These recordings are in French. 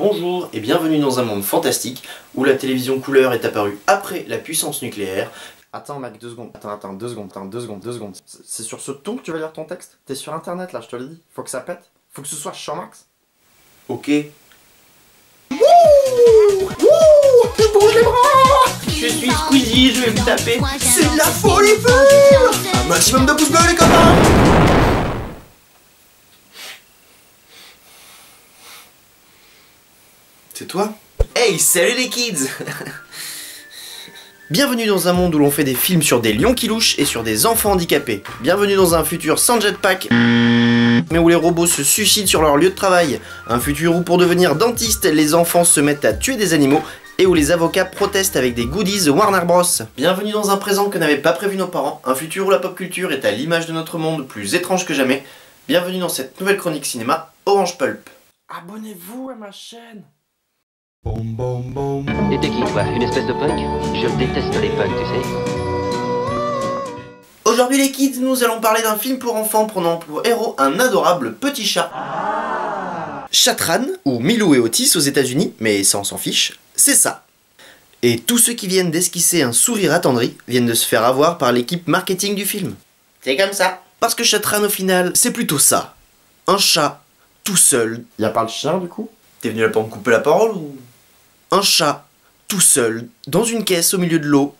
Bonjour et bienvenue dans un monde fantastique où la télévision couleur est apparue après la puissance nucléaire. Attends mec, 2 secondes. Attends, 2 secondes. C'est sur ce ton que tu vas lire ton texte? T'es sur internet là, je te le dis. Faut que ça pète. Faut que ce soit champ max. Ok. Bouge les bras! Je suis Squeezie, je vais vous taper. C'est de la folie pure! Un maximum de pouces bleus les copains! C'est toi? Hey, salut les kids! Bienvenue dans un monde où l'on fait des films sur des lions qui louchent et sur des enfants handicapés. Bienvenue dans un futur sans jetpack, mais où les robots se suicident sur leur lieu de travail. Un futur où pour devenir dentiste, les enfants se mettent à tuer des animaux et où les avocats protestent avec des goodies Warner Bros. Bienvenue dans un présent que n'avaient pas prévu nos parents. Un futur où la pop culture est à l'image de notre monde, plus étrange que jamais. Bienvenue dans cette nouvelle chronique cinéma Orange Pulp. Abonnez-vous à ma chaîne. Et t'es qui toi? Une espèce de punk? Je déteste les punks, tu sais. Aujourd'hui les kids, nous allons parler d'un film pour enfants prenant pour héros un adorable petit chat. Chatran, ou Milou et Otis aux États-Unis, mais ça on s'en fiche, c'est ça. Et tous ceux qui viennent d'esquisser un sourire attendri viennent de se faire avoir par l'équipe marketing du film. C'est comme ça. Parce que Chatran au final, c'est plutôt ça. Un chat, tout seul. Y a pas le chien du coup? T'es venu là pour me couper la parole ou? Un chat, tout seul, dans une caisse au milieu de l'eau,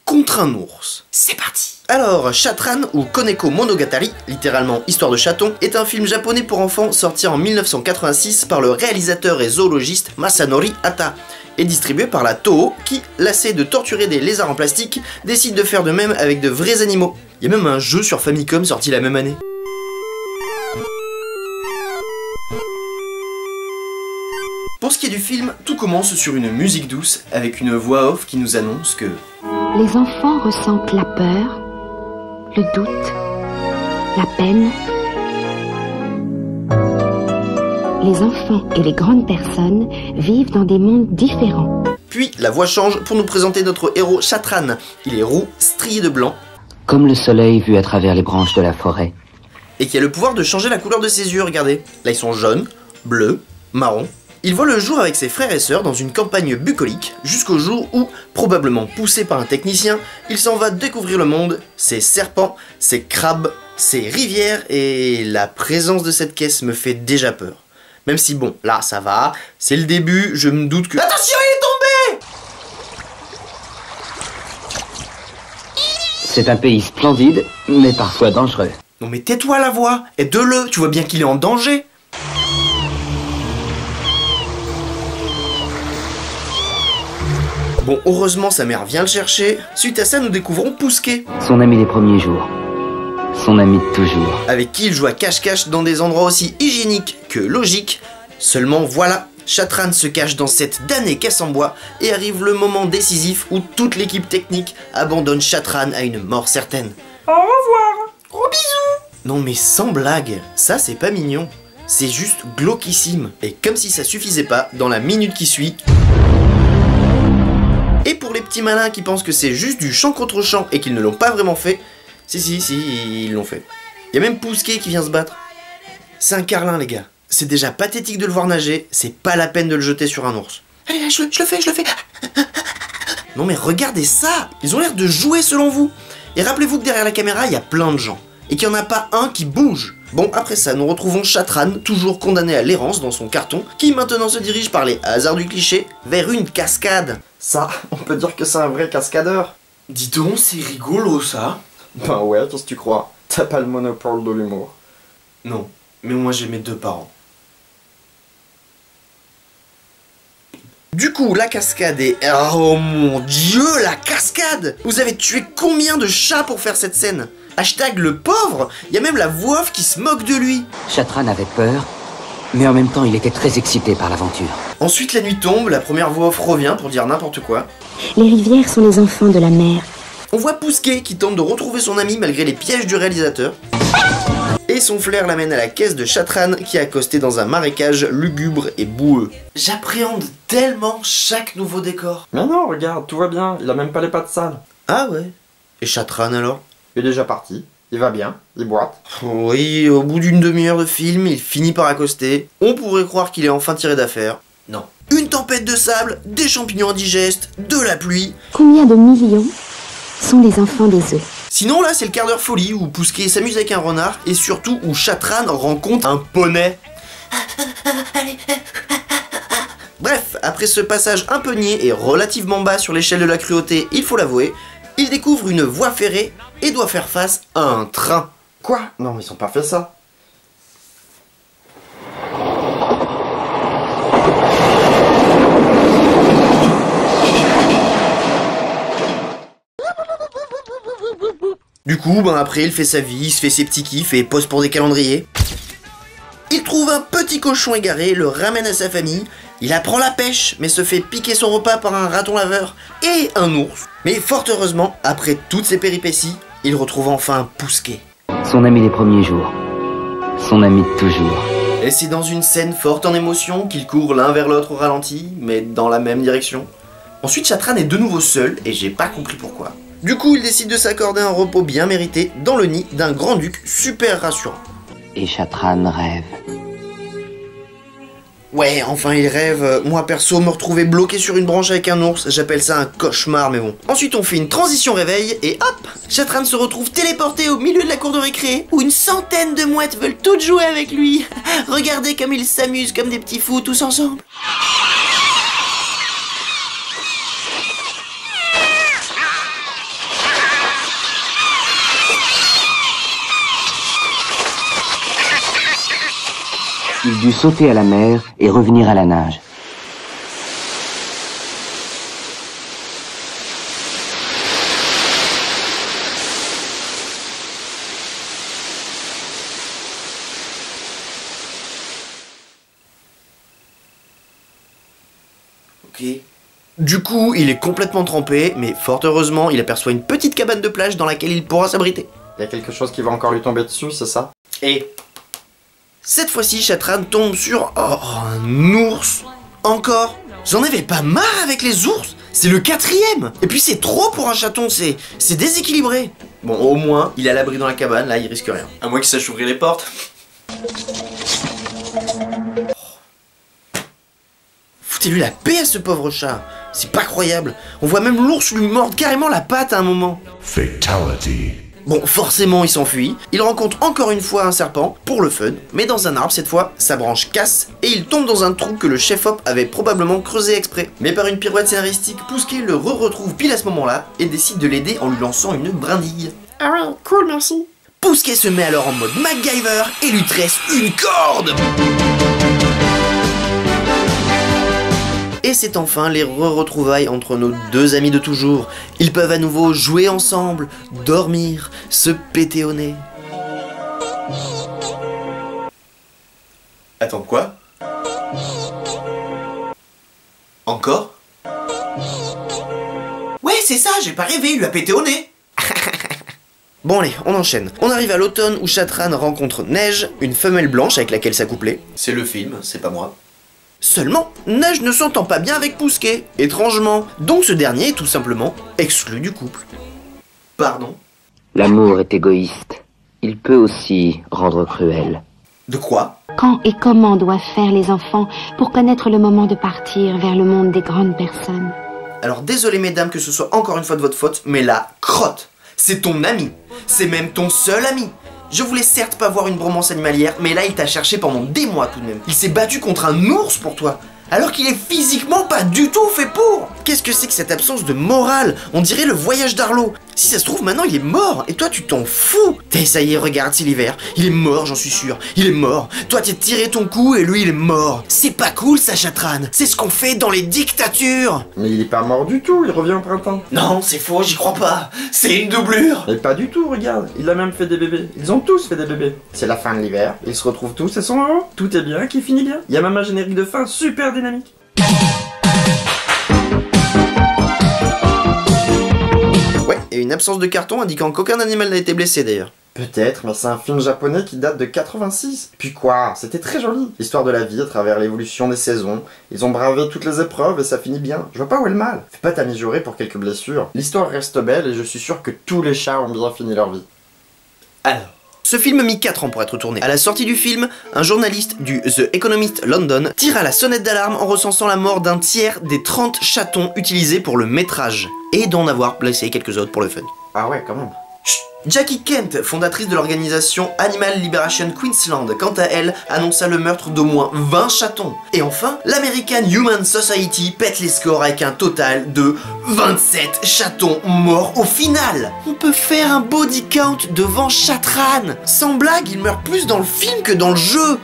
contre un ours. C'est parti! Alors, Chatran ou Koneko Monogatari, littéralement Histoire de chaton, est un film japonais pour enfants sorti en 1986 par le réalisateur et zoologiste Masanori Hata, et distribué par la Toho qui, lassé de torturer des lézards en plastique, décide de faire de même avec de vrais animaux. Il y a même un jeu sur Famicom sorti la même année. Pour ce qui est du film, tout commence sur une musique douce avec une voix off qui nous annonce que les enfants ressentent la peur, le doute, la peine. Les enfants et les grandes personnes vivent dans des mondes différents. Puis la voix change pour nous présenter notre héros Chatran. Il est roux, strié de blanc, Comme le soleil vu à travers les branches de la forêt. et qui a le pouvoir de changer la couleur de ses yeux, regardez. Là ils sont jaunes, bleus, marrons. Il voit le jour avec ses frères et sœurs dans une campagne bucolique, jusqu'au jour où, probablement poussé par un technicien, il s'en va découvrir le monde, ses serpents, ses crabes, ses rivières, et la présence de cette caisse me fait déjà peur. Même si bon, là ça va, c'est le début, je me doute que... Attention, il est tombé! C'est un pays splendide, mais parfois dangereux. Non mais tais-toi la voix, aide-le, tu vois bien qu'il est en danger. Bon, heureusement sa mère vient le chercher. Suite à ça, nous découvrons Pousquet, Son ami des premiers jours. Son ami de toujours. avec qui il joue à cache-cache dans des endroits aussi hygiéniques que logiques. Seulement voilà, Chatran se cache dans cette damnée caisse en bois et arrive le moment décisif où toute l'équipe technique abandonne Chatran à une mort certaine. Au revoir, gros bisous. Non mais sans blague, ça c'est pas mignon. C'est juste glauquissime. Et comme si ça suffisait pas, dans la minute qui suit... Et pour les petits malins qui pensent que c'est juste du chant contre chant et qu'ils ne l'ont pas vraiment fait, si, ils l'ont fait. Il y a même Pousquet qui vient se battre. C'est un carlin les gars. C'est déjà pathétique de le voir nager, c'est pas la peine de le jeter sur un ours. Allez, je le fais. Non mais regardez ça. Ils ont l'air de jouer selon vous. Et rappelez-vous que derrière la caméra, il y a plein de gens. Et qu'il n'y en a pas un qui bouge. Bon, après ça, nous retrouvons Chatran, toujours condamné à l'errance dans son carton, qui maintenant se dirige par les hasards du cliché vers une cascade. Ça, on peut dire que c'est un vrai cascadeur. Dis donc, c'est rigolo ça. Ben ouais, qu'est-ce que tu crois? T'as pas le monopole de l'humour. Non, mais moi j'ai mes deux parents. Du coup, la cascade est... Oh mon dieu, la cascade! Vous avez tué combien de chats pour faire cette scène? Hashtag le pauvre. Il y a même la voix off qui se moque de lui. Chatran avait peur, mais en même temps il était très excité par l'aventure. Ensuite la nuit tombe, la première voix off revient pour dire n'importe quoi. Les rivières sont les enfants de la mer. On voit Pousquet qui tente de retrouver son ami malgré les pièges du réalisateur. Et son flair l'amène à la caisse de Chatran qui est accosté dans un marécage lugubre et boueux. J'appréhende tellement chaque nouveau décor. Mais non, regarde, tout va bien, il a même pas les pattes sales. Ah ouais. Et Chatran alors? Il est déjà parti, il va bien, il boite. Oui, au bout d'une demi-heure de film, il finit par accoster. On pourrait croire qu'il est enfin tiré d'affaire. Non. Une tempête de sable, des champignons indigestes, de la pluie. Combien de millions sont les enfants des œufs? Sinon là c'est le quart d'heure folie où Pousquet s'amuse avec un renard et surtout où Chatran rencontre un poney. Bref, après ce passage un peu niais et relativement bas sur l'échelle de la cruauté, il faut l'avouer, il découvre une voie ferrée et doit faire face à un train. Quoi? Non, ils ont pas fait ça. Du coup, après il fait sa vie, il se fait ses petits kiffs et pose pour des calendriers. Il trouve un petit cochon égaré, le ramène à sa famille, il apprend la pêche, mais se fait piquer son repas par un raton laveur et un ours. Mais fort heureusement, après toutes ces péripéties, il retrouve enfin Pousquet. Son ami des premiers jours. Son ami de toujours. Et c'est dans une scène forte en émotion qu'ils courent l'un vers l'autre au ralenti, mais dans la même direction. Ensuite, Chatran est de nouveau seul, et j'ai pas compris pourquoi. Du coup, il décide de s'accorder un repos bien mérité dans le nid d'un grand-duc super rassurant. Et Chatran rêve. Ouais, enfin il rêve. Moi perso, me retrouver bloqué sur une branche avec un ours, j'appelle ça un cauchemar, mais bon. Ensuite on fait une transition réveil, et hop, Chatran se retrouve téléporté au milieu de la cour de récré, où une centaine de mouettes veulent toutes jouer avec lui. Regardez comme ils s'amusent comme des petits fous tous ensemble. Il dut sauter à la mer et revenir à la nage. Ok. Du coup, il est complètement trempé, mais fort heureusement, il aperçoit une petite cabane de plage dans laquelle il pourra s'abriter. Il y a quelque chose qui va encore lui tomber dessus, c'est ça? Et cette fois-ci, Chatran tombe sur un ours. Encore. J'en avais pas marre avec les ours. C'est le 4e. Et puis c'est trop pour un chaton, c'est déséquilibré. Bon, au moins, il est à l'abri dans la cabane, là, il risque rien. À moins qu'il sache ouvrir les portes. Foutez-lui la paix à ce pauvre chat. C'est pas croyable. On voit même l'ours lui mordre carrément la patte à un moment. Fatality. Bon, forcément, il s'enfuit. Il rencontre encore une fois un serpent, pour le fun, mais dans un arbre cette fois, sa branche casse et il tombe dans un trou que le chef-op avait probablement creusé exprès. Mais par une pirouette scénaristique, Pousquet le retrouve pile à ce moment-là et décide de l'aider en lui lançant une brindille. Ah ouais, cool, merci. Pousquet se met alors en mode MacGyver et lui tresse une corde. Et c'est enfin les retrouvailles entre nos deux amis de toujours. Ils peuvent à nouveau jouer ensemble, dormir, se péter au nez. Attends, quoi? Encore? Ouais, c'est ça, j'ai pas rêvé, il lui a pété au nez. Bon allez, on enchaîne. On arrive à l'automne où Chatran rencontre Neige, une femelle blanche avec laquelle s'accoupler. C'est le film, c'est pas moi. Seulement, Neige ne s'entend pas bien avec Pousquet, étrangement. Donc ce dernier est tout simplement exclu du couple. Pardon? L'amour est égoïste. Il peut aussi rendre cruel. De quoi? Quand et comment doivent faire les enfants pour connaître le moment de partir vers le monde des grandes personnes? Alors désolé mesdames que ce soit encore une fois de votre faute, mais la crotte, c'est ton ami. C'est même ton seul ami. Je voulais certes pas voir une bromance animalière, mais là il t'a cherché pendant des mois tout de même. Il s'est battu contre un ours pour toi, alors qu'il est physiquement pas du tout fait pour. Qu'est-ce que c'est que cette absence de morale? On dirait le voyage d'Arlo. Si ça se trouve maintenant il est mort, et toi tu t'en fous. Ça y est, regarde, c'est l'hiver. Il est mort, j'en suis sûr. Il est mort. Toi t'es tiré ton coup et lui il est mort. C'est pas cool ça, Chatran. C'est ce qu'on fait dans les dictatures. Mais il est pas mort du tout, il revient au printemps. Non, c'est faux, j'y crois pas. C'est une doublure. Mais pas du tout, regarde, il a même fait des bébés. Ils ont tous fait des bébés. C'est la fin de l'hiver, ils se retrouvent tous et sont heureux. Tout est bien, qui finit bien. Il y a même un générique de fin super dynamique. Ouais, et une absence de carton indiquant qu'aucun animal n'a été blessé d'ailleurs. Peut-être, mais c'est un film japonais qui date de 86. Puis quoi, c'était très joli. L'histoire de la vie à travers l'évolution des saisons. Ils ont bravé toutes les épreuves et ça finit bien. Je vois pas où est le mal. Fais pas ta mijaurée pour quelques blessures. L'histoire reste belle et je suis sûr que tous les chats ont bien fini leur vie. Alors, Ce film a mis 4 ans pour être tourné. À la sortie du film, un journaliste du The Economist London tira la sonnette d'alarme en recensant la mort d'un tiers des 30 chatons utilisés pour le métrage, et d'en avoir blessé quelques autres pour le fun. Ah ouais, quand même. Jackie Kent, fondatrice de l'organisation Animal Liberation Queensland, quant à elle, annonça le meurtre d'au moins 20 chatons. Et enfin, l'American Human Society pète les scores avec un total de 27 chatons morts au final. On peut faire un body count devant Shatran. Sans blague, il meurt plus dans le film que dans le jeu.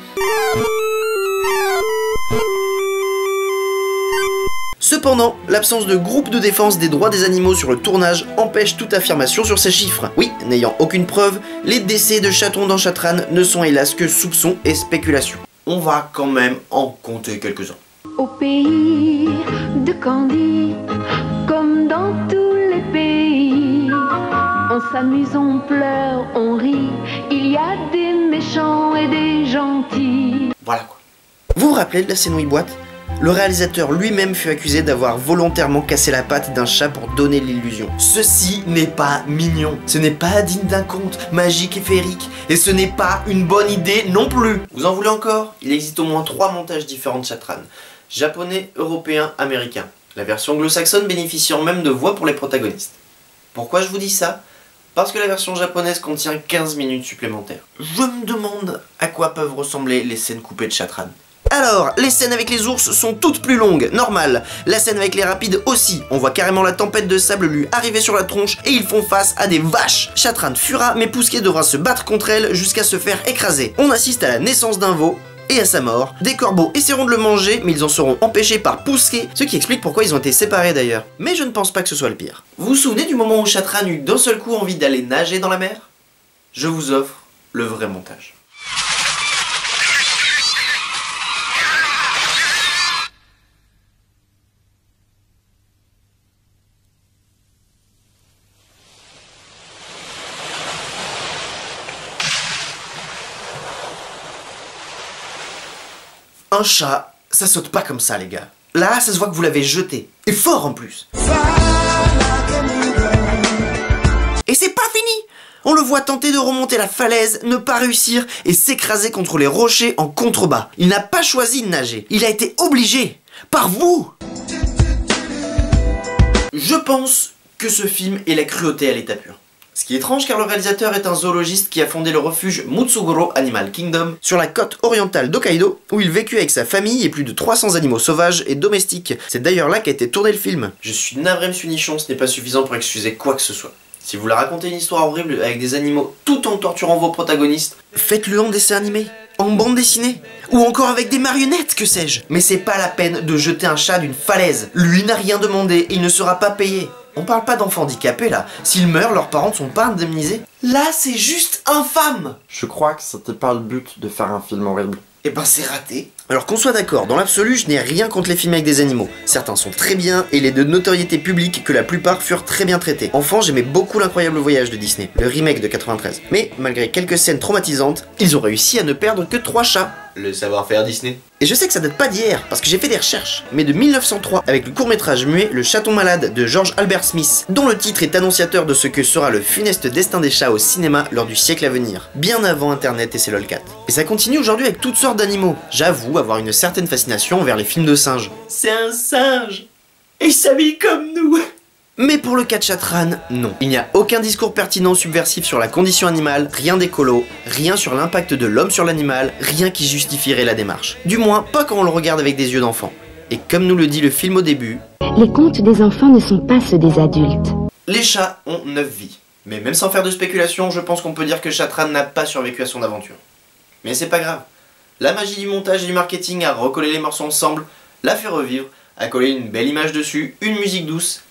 Cependant, l'absence de groupe de défense des droits des animaux sur le tournage empêche toute affirmation sur ces chiffres. Oui, n'ayant aucune preuve, les décès de chatons dans Shatran ne sont hélas que soupçons et spéculations. On va quand même en compter quelques-uns. Au pays de Candy, comme dans tous les pays, on s'amuse, on pleure, on rit, il y a des méchants et des gentils. Voilà quoi. Vous vous rappelez de la scène où il boite ? Le réalisateur lui-même fut accusé d'avoir volontairement cassé la patte d'un chat pour donner l'illusion. Ceci n'est pas mignon, ce n'est pas digne d'un conte magique et féerique, et ce n'est pas une bonne idée non plus. Vous en voulez encore ? Il existe au moins 3 montages différents de Shatran. Japonais, européen, américain. La version anglo-saxonne bénéficiant même de voix pour les protagonistes. Pourquoi je vous dis ça ? Parce que la version japonaise contient 15 minutes supplémentaires. Je me demande à quoi peuvent ressembler les scènes coupées de Shatran. Alors, les scènes avec les ours sont toutes plus longues, normal. La scène avec les rapides aussi. On voit carrément la tempête de sable lui arriver sur la tronche et ils font face à des vaches. Shatran fuira, mais Pouske devra se battre contre elle jusqu'à se faire écraser. On assiste à la naissance d'un veau et à sa mort. Des corbeaux essaieront de le manger, mais ils en seront empêchés par Pouske, ce qui explique pourquoi ils ont été séparés d'ailleurs. Mais je ne pense pas que ce soit le pire. Vous vous souvenez du moment où Shatran eut d'un seul coup envie d'aller nager dans la mer ? Je vous offre le vrai montage. Un chat, ça saute pas comme ça les gars. Là, ça se voit que vous l'avez jeté. Et fort en plus. Et c'est pas fini. On le voit tenter de remonter la falaise, ne pas réussir et s'écraser contre les rochers en contrebas. Il n'a pas choisi de nager. Il a été obligé. Par vous. Je pense que ce film est la cruauté à l'état pur. Ce qui est étrange car le réalisateur est un zoologiste qui a fondé le refuge Mutsugoro Animal Kingdom sur la côte orientale d'Hokkaido où il vécut avec sa famille et plus de 300 animaux sauvages et domestiques. C'est d'ailleurs là qu'a été tourné le film. Je suis navré monsieur Nichon, ce n'est pas suffisant pour excuser quoi que ce soit. Si vous voulez raconter une histoire horrible avec des animaux tout en torturant vos protagonistes, faites-le en dessin animé, en bande dessinée, ou encore avec des marionnettes, que sais-je. Mais c'est pas la peine de jeter un chat d'une falaise. Lui n'a rien demandé et il ne sera pas payé. On parle pas d'enfants handicapés là. S'ils meurent, leurs parents ne sont pas indemnisés. Là, c'est juste infâme. Je crois que c'était pas le but de faire un film horrible. Eh ben c'est raté. Alors qu'on soit d'accord, dans l'absolu, je n'ai rien contre les films avec des animaux. Certains sont très bien, et il est de notoriété publique que la plupart furent très bien traités. Enfant, j'aimais beaucoup l'Incroyable Voyage de Disney, le remake de 93. Mais, malgré quelques scènes traumatisantes, ils ont réussi à ne perdre que 3 chats. Le savoir-faire Disney. Et je sais que ça date pas d'hier, parce que j'ai fait des recherches, mais de 1903, avec le court-métrage muet Le Chaton Malade de George Albert Smith, dont le titre est annonciateur de ce que sera le funeste destin des chats au cinéma lors du siècle à venir, bien avant Internet et ses lolcats. Et ça continue aujourd'hui avec toutes sortes d'animaux. J'avoue avoir une certaine fascination envers les films de singes. C'est un singe, et il s'habille comme nous. Mais pour le cas de Shatran, non. Il n'y a aucun discours pertinent ou subversif sur la condition animale, rien d'écolo, rien sur l'impact de l'homme sur l'animal, rien qui justifierait la démarche. Du moins, pas quand on le regarde avec des yeux d'enfant. Et comme nous le dit le film au début, Les contes des enfants ne sont pas ceux des adultes. les chats ont 9 vies. Mais même sans faire de spéculation, je pense qu'on peut dire que Shatran n'a pas survécu à son aventure. Mais c'est pas grave. La magie du montage et du marketing a recollé les morceaux ensemble, l'a fait revivre, a collé une belle image dessus, une musique douce,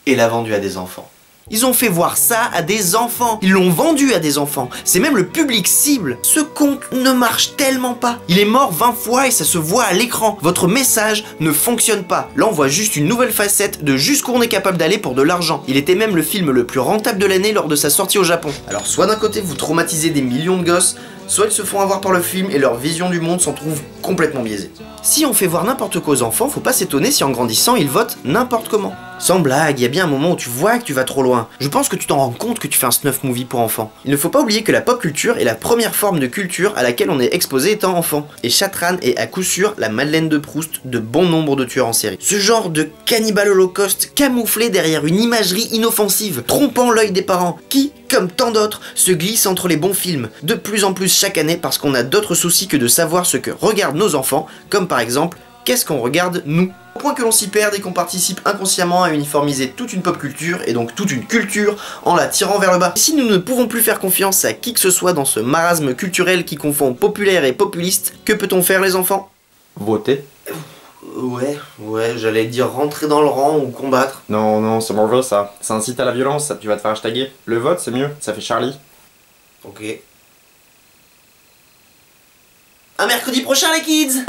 et l'a vendu à des enfants. Ils ont fait voir ça à des enfants. Ils l'ont vendu à des enfants. C'est même le public cible. Ce conte ne marche tellement pas. Il est mort 20 fois et ça se voit à l'écran. Votre message ne fonctionne pas. Là, on voit juste une nouvelle facette de jusqu'où on est capable d'aller pour de l'argent. Il était même le film le plus rentable de l'année lors de sa sortie au Japon. Alors, soit d'un côté, vous traumatisez des millions de gosses, soit ils se font avoir par le film et leur vision du monde s'en trouve complètement biaisée. Si on fait voir n'importe quoi aux enfants, faut pas s'étonner si en grandissant, ils votent n'importe comment. Sans blague, il y a bien un moment où tu vois que tu vas trop loin. Je pense que tu t'en rends compte que tu fais un snuff movie pour enfants. Il ne faut pas oublier que la pop culture est la première forme de culture à laquelle on est exposé étant enfant. Et Shatran est à coup sûr la Madeleine de Proust de bon nombre de tueurs en série. Ce genre de cannibale holocauste camouflé derrière une imagerie inoffensive, trompant l'œil des parents, qui, comme tant d'autres, se glisse entre les bons films, de plus en plus chaque année parce qu'on a d'autres soucis que de savoir ce que regardent nos enfants, comme par exemple, qu'est-ce qu'on regarde nous. Au point que l'on s'y perd et qu'on participe inconsciemment à uniformiser toute une pop culture et donc toute une culture en la tirant vers le bas. Et si nous ne pouvons plus faire confiance à qui que ce soit dans ce marasme culturel qui confond populaire et populiste, que peut-on faire les enfants? Voter? Ouais, j'allais dire rentrer dans le rang ou combattre. Non, c'est mauvais ça. Ça incite à la violence, ça, tu vas te faire hashtaguer. Le vote, c'est mieux, ça fait Charlie. Ok. À mercredi prochain les kids!